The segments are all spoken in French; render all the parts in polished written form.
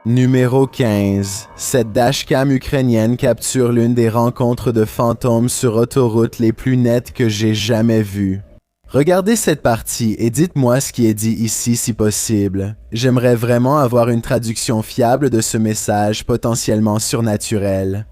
Numéro 15. Cette dashcam ukrainienne capture l'une des rencontres de fantômes sur autoroute les plus nettes que j'ai jamais vues. Regardez cette partie et dites-moi ce qui est dit ici si possible. J'aimerais vraiment avoir une traduction fiable de ce message potentiellement surnaturel.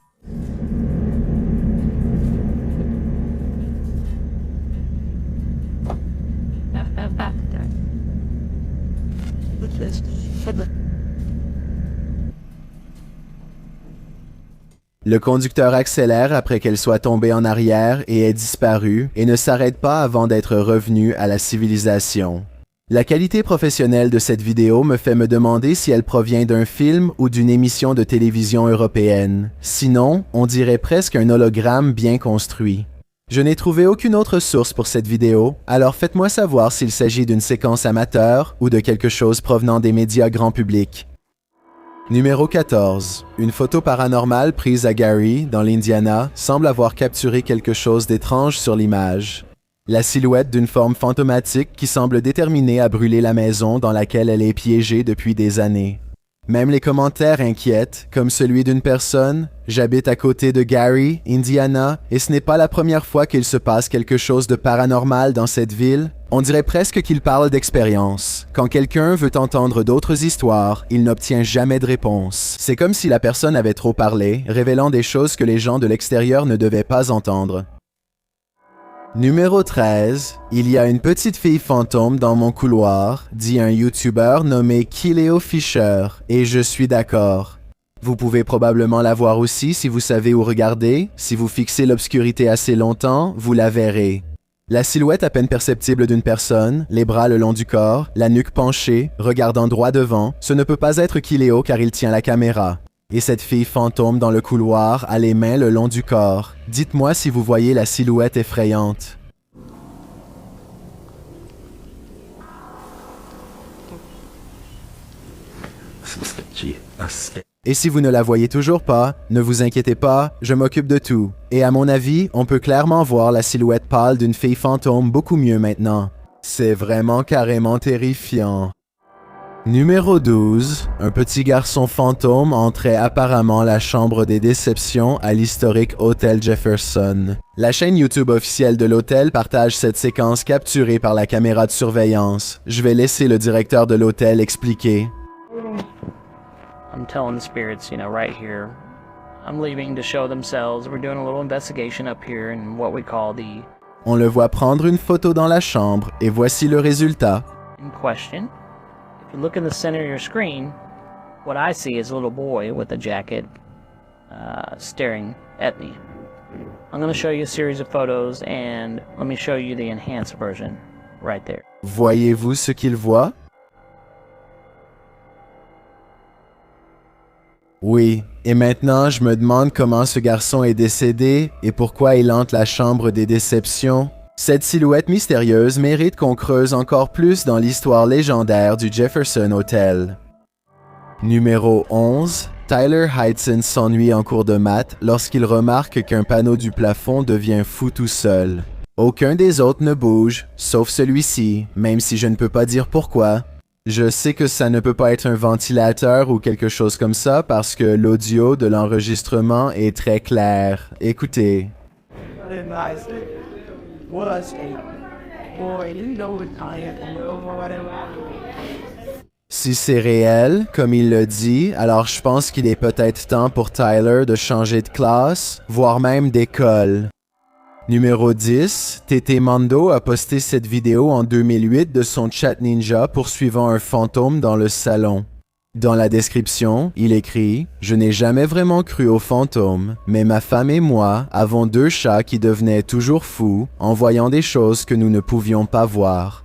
Le conducteur accélère après qu'elle soit tombée en arrière et ait disparu et ne s'arrête pas avant d'être revenu à la civilisation. La qualité professionnelle de cette vidéo me fait me demander si elle provient d'un film ou d'une émission de télévision européenne. Sinon, on dirait presque un hologramme bien construit. Je n'ai trouvé aucune autre source pour cette vidéo, alors faites-moi savoir s'il s'agit d'une séquence amateur ou de quelque chose provenant des médias grand public. Numéro 14. Une photo paranormale prise à Gary, dans l'Indiana, semble avoir capturé quelque chose d'étrange sur l'image. La silhouette d'une forme fantomatique qui semble déterminée à brûler la maison dans laquelle elle est piégée depuis des années. Même les commentaires inquiètent, comme celui d'une personne « J'habite à côté de Gary, Indiana, et ce n'est pas la première fois qu'il se passe quelque chose de paranormal dans cette ville. On dirait presque qu'il parle d'expérience. Quand quelqu'un veut entendre d'autres histoires, il n'obtient jamais de réponse. C'est comme si la personne avait trop parlé, révélant des choses que les gens de l'extérieur ne devaient pas entendre. » Numéro 13. Il y a une petite fille fantôme dans mon couloir, dit un YouTuber nommé Kileo Fisher, et je suis d'accord. Vous pouvez probablement la voir aussi si vous savez où regarder. Si vous fixez l'obscurité assez longtemps, vous la verrez. La silhouette à peine perceptible d'une personne, les bras le long du corps, la nuque penchée, regardant droit devant, ce ne peut pas être Kileo car il tient la caméra. Et cette fille fantôme dans le couloir a les mains le long du corps. Dites-moi si vous voyez la silhouette effrayante. Et si vous ne la voyez toujours pas, ne vous inquiétez pas, je m'occupe de tout. Et à mon avis, on peut clairement voir la silhouette pâle d'une fille fantôme beaucoup mieux maintenant. C'est vraiment carrément terrifiant. Numéro 12. Un petit garçon fantôme entrait apparemment la chambre des déceptions à l'historique Hôtel Jefferson. La chaîne YouTube officielle de l'hôtel partage cette séquence capturée par la caméra de surveillance. Je vais laisser le directeur de l'hôtel expliquer. I'm telling the spirits, right here. I'm leaving to show themselves. We're doing a little investigation up here in what we call the... On le voit prendre une photo dans la chambre et voici le résultat. In question. If you look in the center of your screen, what I see is a little boy with a jacket staring at me. I'm going to show you a series of photos and let me show you the enhanced version right there. Voyez-vous ce qu'il voit? Oui, et maintenant je me demande comment ce garçon est décédé et pourquoi il hante la chambre des déceptions. Cette silhouette mystérieuse mérite qu'on creuse encore plus dans l'histoire légendaire du Jefferson Hotel. Numéro 11. Tyler Heidson s'ennuie en cours de maths lorsqu'il remarque qu'un panneau du plafond devient fou tout seul. Aucun des autres ne bouge, sauf celui-ci, même si je ne peux pas dire pourquoi. Je sais que ça ne peut pas être un ventilateur ou quelque chose comme ça parce que l'audio de l'enregistrement est très clair. Écoutez. Si c'est réel, comme il le dit, alors je pense qu'il est peut-être temps pour Tyler de changer de classe, voire même d'école. Numéro 10, Tété Mando a posté cette vidéo en 2008 de son chat ninja poursuivant un fantôme dans le salon. Dans la description, il écrit « Je n'ai jamais vraiment cru aux fantômes, mais ma femme et moi avons 2 chats qui devenaient toujours fous en voyant des choses que nous ne pouvions pas voir.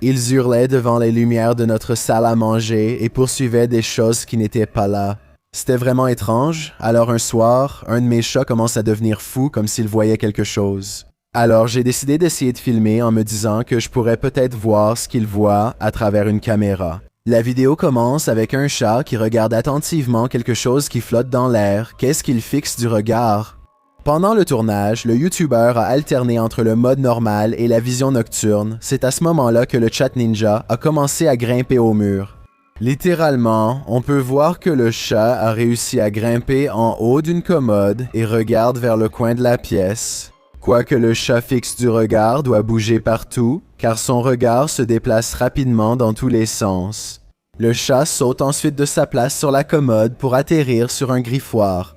Ils hurlaient devant les lumières de notre salle à manger et poursuivaient des choses qui n'étaient pas là. C'était vraiment étrange, alors un soir, un de mes chats commence à devenir fou comme s'il voyait quelque chose. Alors j'ai décidé d'essayer de filmer en me disant que je pourrais peut-être voir ce qu'il voit à travers une caméra. La vidéo commence avec un chat qui regarde attentivement quelque chose qui flotte dans l'air. Qu'est-ce qu'il fixe du regard? Pendant le tournage, le YouTuber a alterné entre le mode normal et la vision nocturne. C'est à ce moment-là que le chat ninja a commencé à grimper au mur. Littéralement, on peut voir que le chat a réussi à grimper en haut d'une commode et regarde vers le coin de la pièce. Quoique le chat fixe du regard doit bouger partout, car son regard se déplace rapidement dans tous les sens. Le chat saute ensuite de sa place sur la commode pour atterrir sur un griffoir.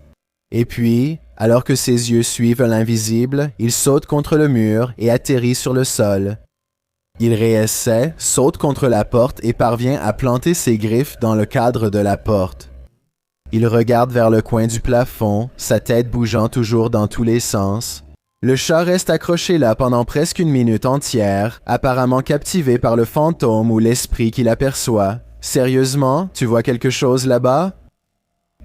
Et puis, alors que ses yeux suivent l'invisible, il saute contre le mur et atterrit sur le sol. Il réessaie, saute contre la porte et parvient à planter ses griffes dans le cadre de la porte. Il regarde vers le coin du plafond, sa tête bougeant toujours dans tous les sens. Le chat reste accroché là pendant presque une minute entière, apparemment captivé par le fantôme ou l'esprit qu'il aperçoit. Sérieusement, tu vois quelque chose là-bas?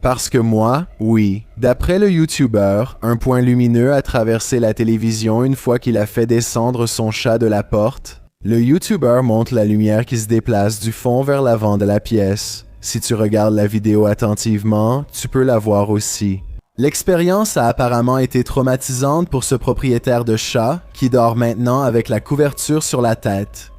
Parce que moi, oui. D'après le YouTuber, un point lumineux a traversé la télévision une fois qu'il a fait descendre son chat de la porte. Le YouTuber montre la lumière qui se déplace du fond vers l'avant de la pièce. Si tu regardes la vidéo attentivement, tu peux la voir aussi. L'expérience a apparemment été traumatisante pour ce propriétaire de chat qui dort maintenant avec la couverture sur la tête.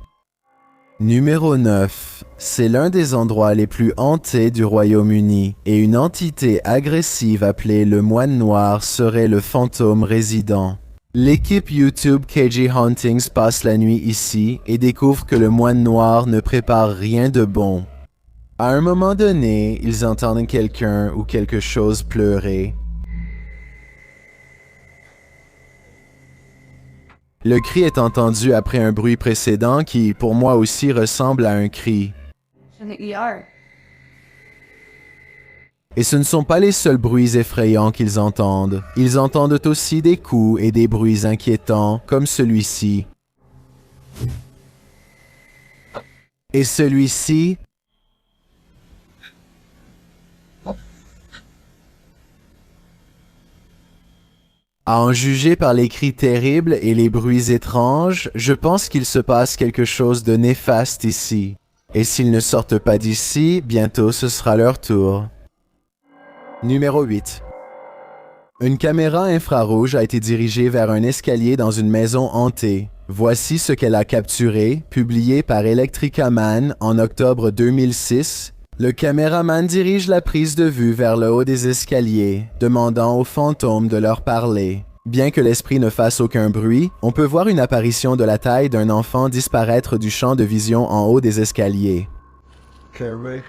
Numéro 9. C'est l'un des endroits les plus hantés du Royaume-Uni et une entité agressive appelée le Moine Noir serait le fantôme résident. L'équipe YouTube KG Hauntings passe la nuit ici et découvre que le Moine Noir ne prépare rien de bon. À un moment donné, ils entendent quelqu'un ou quelque chose pleurer. Le cri est entendu après un bruit précédent qui, pour moi aussi, ressemble à un cri. Et ce ne sont pas les seuls bruits effrayants qu'ils entendent. Ils entendent aussi des coups et des bruits inquiétants, comme celui-ci. Et celui-ci... À en juger par les cris terribles et les bruits étranges, je pense qu'il se passe quelque chose de néfaste ici. Et s'ils ne sortent pas d'ici, bientôt ce sera leur tour. Numéro 8. Une caméra infrarouge a été dirigée vers un escalier dans une maison hantée. Voici ce qu'elle a capturé, publié par Electrica Man en octobre 2006. Le caméraman dirige la prise de vue vers le haut des escaliers, demandant aux fantômes de leur parler. Bien que l'esprit ne fasse aucun bruit, on peut voir une apparition de la taille d'un enfant disparaître du champ de vision en haut des escaliers. Okay, everybody.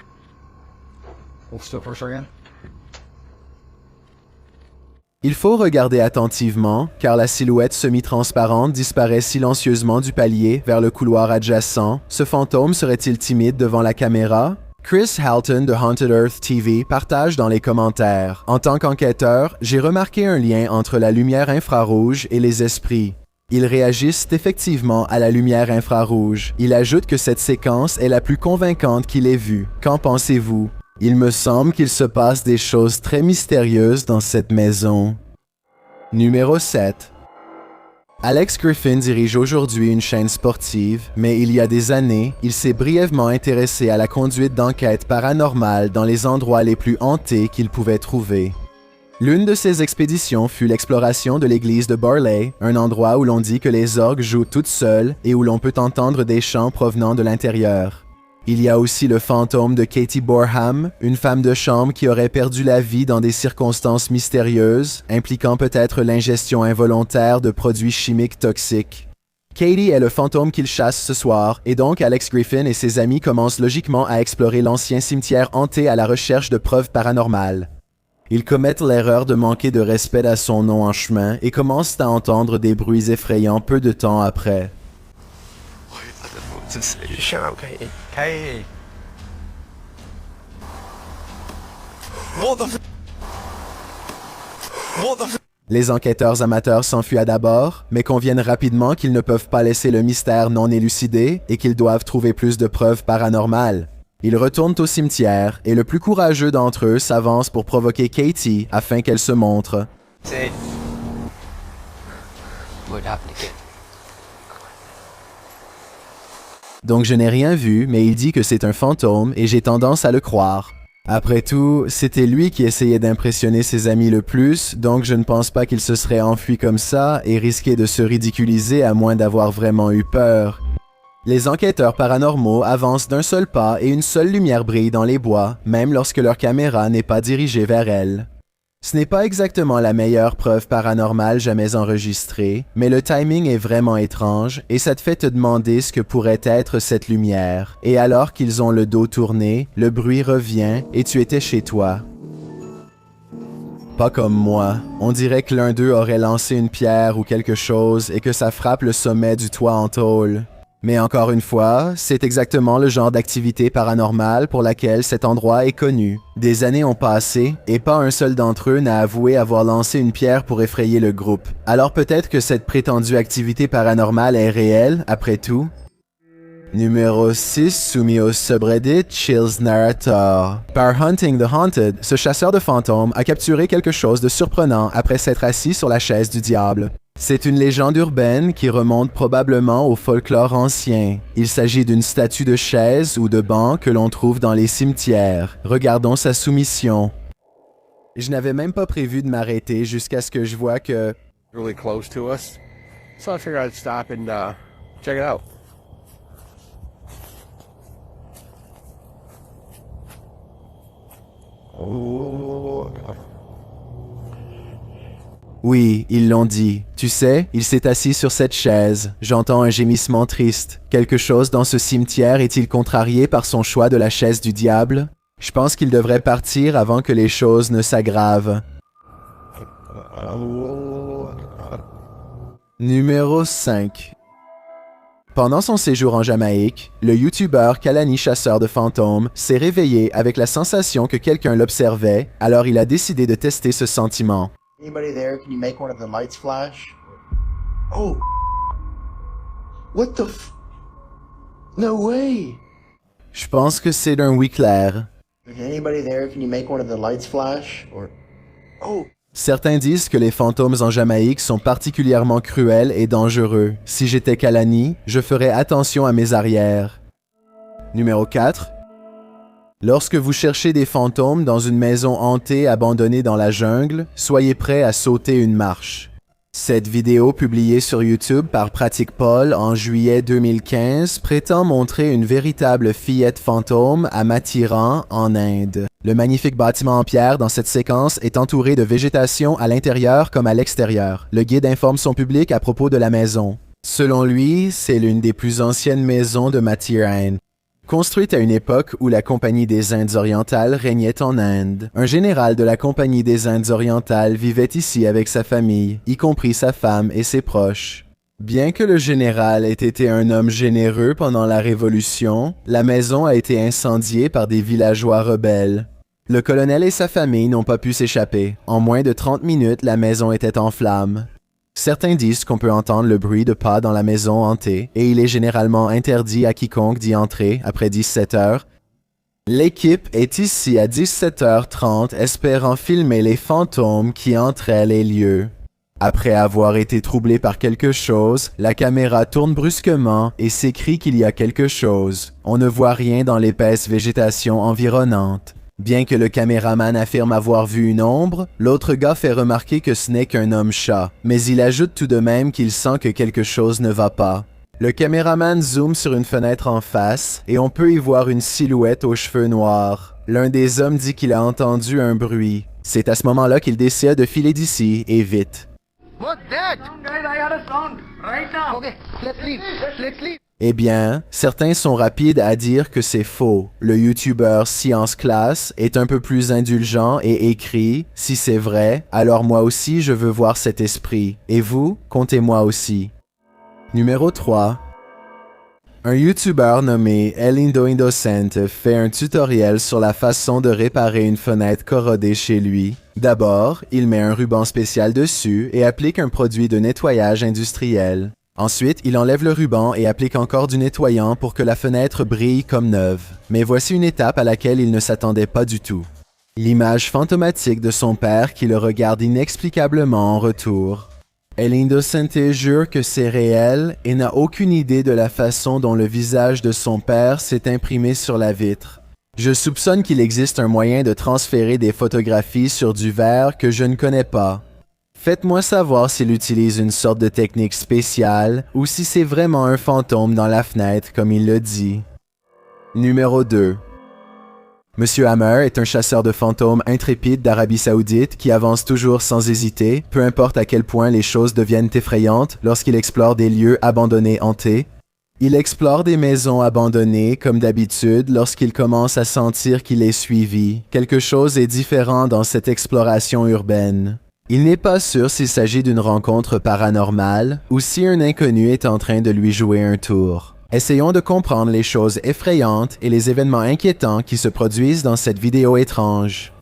Hold still for a second. Il faut regarder attentivement, car la silhouette semi-transparente disparaît silencieusement du palier vers le couloir adjacent. Ce fantôme serait-il timide devant la caméra? Chris Halton de Haunted Earth TV partage dans les commentaires. En tant qu'enquêteur, j'ai remarqué un lien entre la lumière infrarouge et les esprits. Ils réagissent effectivement à la lumière infrarouge. Il ajoute que cette séquence est la plus convaincante qu'il ait vue. Qu'en pensez-vous? Il me semble qu'il se passe des choses très mystérieuses dans cette maison. Numéro 7. Alex Griffin dirige aujourd'hui une chaîne sportive, mais il y a des années, il s'est brièvement intéressé à la conduite d'enquêtes paranormales dans les endroits les plus hantés qu'il pouvait trouver. L'une de ses expéditions fut l'exploration de l'église de Barley, un endroit où l'on dit que les orgues jouent toutes seules et où l'on peut entendre des chants provenant de l'intérieur. Il y a aussi le fantôme de Katie Borham, une femme de chambre qui aurait perdu la vie dans des circonstances mystérieuses, impliquant peut-être l'ingestion involontaire de produits chimiques toxiques. Katie est le fantôme qu'il chasse ce soir, et donc Alex Griffin et ses amis commencent logiquement à explorer l'ancien cimetière hanté à la recherche de preuves paranormales. Ils commettent l'erreur de manquer de respect à son nom en chemin et commencent à entendre des bruits effrayants peu de temps après. Shut up, Katie. Katie. Les enquêteurs amateurs s'enfuient à d'abord, mais conviennent rapidement qu'ils ne peuvent pas laisser le mystère non élucidé et qu'ils doivent trouver plus de preuves paranormales. Ils retournent au cimetière et le plus courageux d'entre eux s'avance pour provoquer Katie afin qu'elle se montre. Donc je n'ai rien vu, mais il dit que c'est un fantôme et j'ai tendance à le croire. Après tout, c'était lui qui essayait d'impressionner ses amis le plus, donc je ne pense pas qu'il se serait enfui comme ça et risqué de se ridiculiser à moins d'avoir vraiment eu peur. Les enquêteurs paranormaux avancent d'un seul pas et une seule lumière brille dans les bois, même lorsque leur caméra n'est pas dirigée vers elle. Ce n'est pas exactement la meilleure preuve paranormale jamais enregistrée, mais le timing est vraiment étrange et ça te fait te demander ce que pourrait être cette lumière. Et alors qu'ils ont le dos tourné, le bruit revient et tu étais chez toi. Pas comme moi. On dirait que l'un d'eux aurait lancé une pierre ou quelque chose et que ça frappe le sommet du toit en tôle. Mais encore une fois, c'est exactement le genre d'activité paranormale pour laquelle cet endroit est connu. Des années ont passé et pas un seul d'entre eux n'a avoué avoir lancé une pierre pour effrayer le groupe. Alors peut-être que cette prétendue activité paranormale est réelle, après tout? Numéro 6, soumis au subreddit Chills Narrator. Par Hunting the Haunted, ce chasseur de fantômes a capturé quelque chose de surprenant après s'être assis sur la chaise du diable. C'est une légende urbaine qui remonte probablement au folklore ancien. Il s'agit d'une statue de chaise ou de banc que l'on trouve dans les cimetières. Regardons sa soumission. Je n'avais même pas prévu de m'arrêter jusqu'à ce que je vois que... Really close to us. So I figured I'd stop and check it out. Oh. Oui, ils l'ont dit. Tu sais, il s'est assis sur cette chaise. J'entends un gémissement triste. Quelque chose dans ce cimetière est-il contrarié par son choix de la chaise du diable? Je pense qu'il devrait partir avant que les choses ne s'aggravent. Numéro 5. Pendant son séjour en Jamaïque, le YouTuber Kalani Chasseur de fantômes s'est réveillé avec la sensation que quelqu'un l'observait, alors il a décidé de tester ce sentiment. Anybody there? Can you make one of the lights flash? Oh! What the f... No way! Je pense que c'est d'un oui clair. Anybody there? Can you make one of the lights flash? Or... Oh! Certains disent que les fantômes en Jamaïque sont particulièrement cruels et dangereux. Si j'étais Kalani, je ferais attention à mes arrières. Numéro 4. Lorsque vous cherchez des fantômes dans une maison hantée abandonnée dans la jungle, soyez prêts à sauter une marche. Cette vidéo publiée sur YouTube par Pratique Paul en juillet 2015 prétend montrer une véritable fillette fantôme à Mathiran, en Inde. Le magnifique bâtiment en pierre dans cette séquence est entouré de végétation à l'intérieur comme à l'extérieur. Le guide informe son public à propos de la maison. Selon lui, c'est l'une des plus anciennes maisons de Mathiran. Construite à une époque où la Compagnie des Indes orientales régnait en Inde. Un général de la Compagnie des Indes orientales vivait ici avec sa famille, y compris sa femme et ses proches. Bien que le général ait été un homme généreux pendant la Révolution, la maison a été incendiée par des villageois rebelles. Le colonel et sa famille n'ont pas pu s'échapper. En moins de 30 minutes, la maison était en flammes. Certains disent qu'on peut entendre le bruit de pas dans la maison hantée et il est généralement interdit à quiconque d'y entrer après 17 heures. L'équipe est ici à 17h30 espérant filmer les fantômes qui entraient les lieux. Après avoir été troublé par quelque chose, la caméra tourne brusquement et s'écrit qu'il y a quelque chose. On ne voit rien dans l'épaisse végétation environnante. Bien que le caméraman affirme avoir vu une ombre, l'autre gars fait remarquer que ce n'est qu'un homme-chat, mais il ajoute tout de même qu'il sent que quelque chose ne va pas. Le caméraman zoome sur une fenêtre en face et on peut y voir une silhouette aux cheveux noirs. L'un des hommes dit qu'il a entendu un bruit. C'est à ce moment-là qu'il décide de filer d'ici et vite. What's that? Guys, I heard a sound right now. Okay, let's leave. Let's leave. Eh bien, certains sont rapides à dire que c'est faux. Le YouTuber Science Class est un peu plus indulgent et écrit « Si c'est vrai, alors moi aussi je veux voir cet esprit. Et vous, comptez-moi aussi. » Numéro 3. Un YouTuber nommé Elindo Indocent fait un tutoriel sur la façon de réparer une fenêtre corrodée chez lui. D'abord, il met un ruban spécial dessus et applique un produit de nettoyage industriel. Ensuite, il enlève le ruban et applique encore du nettoyant pour que la fenêtre brille comme neuve. Mais voici une étape à laquelle il ne s'attendait pas du tout. L'image fantomatique de son père qui le regarde inexplicablement en retour. Elindo Sente jure que c'est réel et n'a aucune idée de la façon dont le visage de son père s'est imprimé sur la vitre. Je soupçonne qu'il existe un moyen de transférer des photographies sur du verre que je ne connais pas. Faites-moi savoir s'il utilise une sorte de technique spéciale ou si c'est vraiment un fantôme dans la fenêtre comme il le dit. Numéro 2. Monsieur Hammer est un chasseur de fantômes intrépide d'Arabie Saoudite qui avance toujours sans hésiter, peu importe à quel point les choses deviennent effrayantes lorsqu'il explore des lieux abandonnés hantés. Il explore des maisons abandonnées comme d'habitude lorsqu'il commence à sentir qu'il est suivi. Quelque chose est différent dans cette exploration urbaine. Il n'est pas sûr s'il s'agit d'une rencontre paranormale ou si un inconnu est en train de lui jouer un tour. Essayons de comprendre les choses effrayantes et les événements inquiétants qui se produisent dans cette vidéo étrange.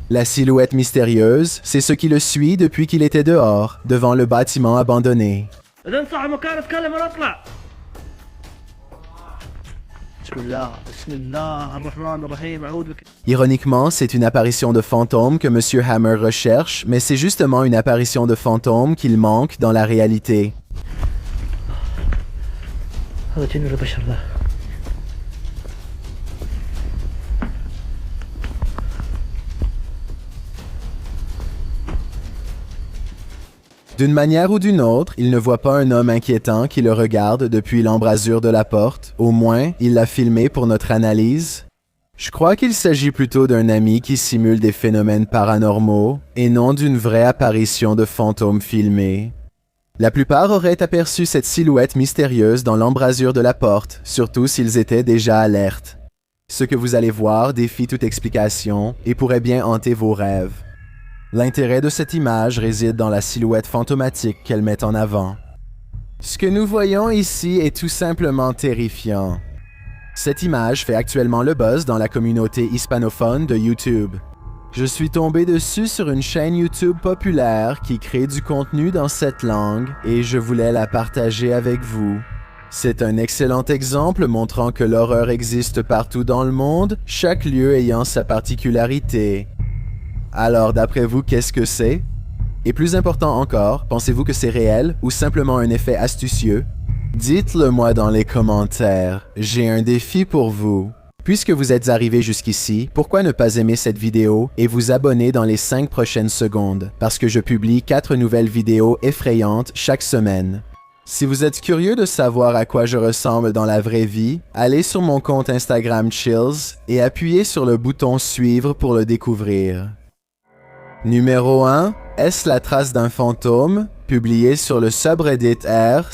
La silhouette mystérieuse, c'est ce qui le suit depuis qu'il était dehors, devant le bâtiment abandonné. Ironiquement, c'est une apparition de fantôme que Monsieur Hammer recherche, mais c'est justement une apparition de fantôme qu'il manque dans la réalité. D'une manière ou d'une autre, il ne voit pas un homme inquiétant qui le regarde depuis l'embrasure de la porte. Au moins, il l'a filmé pour notre analyse. Je crois qu'il s'agit plutôt d'un ami qui simule des phénomènes paranormaux et non d'une vraie apparition de fantôme filmé. La plupart auraient aperçu cette silhouette mystérieuse dans l'embrasure de la porte, surtout s'ils étaient déjà alertes. Ce que vous allez voir défie toute explication et pourrait bien hanter vos rêves. L'intérêt de cette image réside dans la silhouette fantomatique qu'elle met en avant. Ce que nous voyons ici est tout simplement terrifiant. Cette image fait actuellement le buzz dans la communauté hispanophone de YouTube. Je suis tombé dessus sur une chaîne YouTube populaire qui crée du contenu dans cette langue et je voulais la partager avec vous. C'est un excellent exemple montrant que l'horreur existe partout dans le monde, chaque lieu ayant sa particularité. Alors, d'après vous, qu'est-ce que c'est? Et plus important encore, pensez-vous que c'est réel ou simplement un effet astucieux? Dites-le moi dans les commentaires. J'ai un défi pour vous. Puisque vous êtes arrivé jusqu'ici, pourquoi ne pas aimer cette vidéo et vous abonner dans les 5 prochaines secondes? Parce que je publie 4 nouvelles vidéos effrayantes chaque semaine. Si vous êtes curieux de savoir à quoi je ressemble dans la vraie vie, allez sur mon compte Instagram Chills et appuyez sur le bouton Suivre pour le découvrir. Numéro 1. Est-ce la trace d'un fantôme? Publié sur le subreddit r/r-ghost.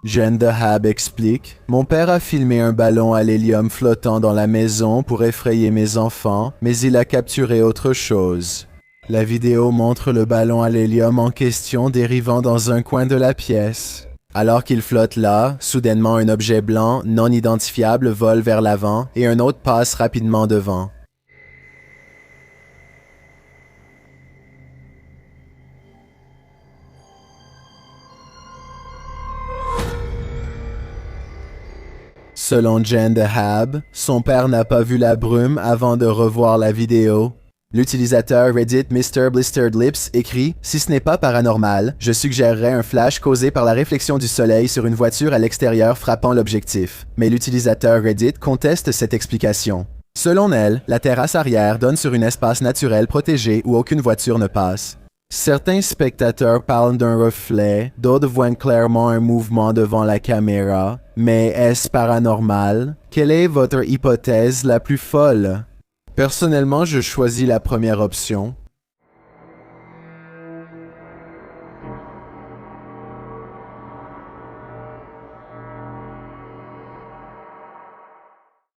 Jen the Hab explique. Mon père a filmé un ballon à l'hélium flottant dans la maison pour effrayer mes enfants, mais il a capturé autre chose. La vidéo montre le ballon à l'hélium en question dérivant dans un coin de la pièce. Alors qu'il flotte là, soudainement un objet blanc, non identifiable, vole vers l'avant et un autre passe rapidement devant. Selon Jen the Hab, son père n'a pas vu la brume avant de revoir la vidéo. L'utilisateur Reddit Mr. Blistered Lips écrit « Si ce n'est pas paranormal, je suggérerais un flash causé par la réflexion du soleil sur une voiture à l'extérieur frappant l'objectif. » Mais l'utilisateur Reddit conteste cette explication. Selon elle, la terrasse arrière donne sur un espace naturel protégé où aucune voiture ne passe. Certains spectateurs parlent d'un reflet, d'autres voient clairement un mouvement devant la caméra. Mais est-ce paranormal? Quelle est votre hypothèse la plus folle? Personnellement, je choisis la première option.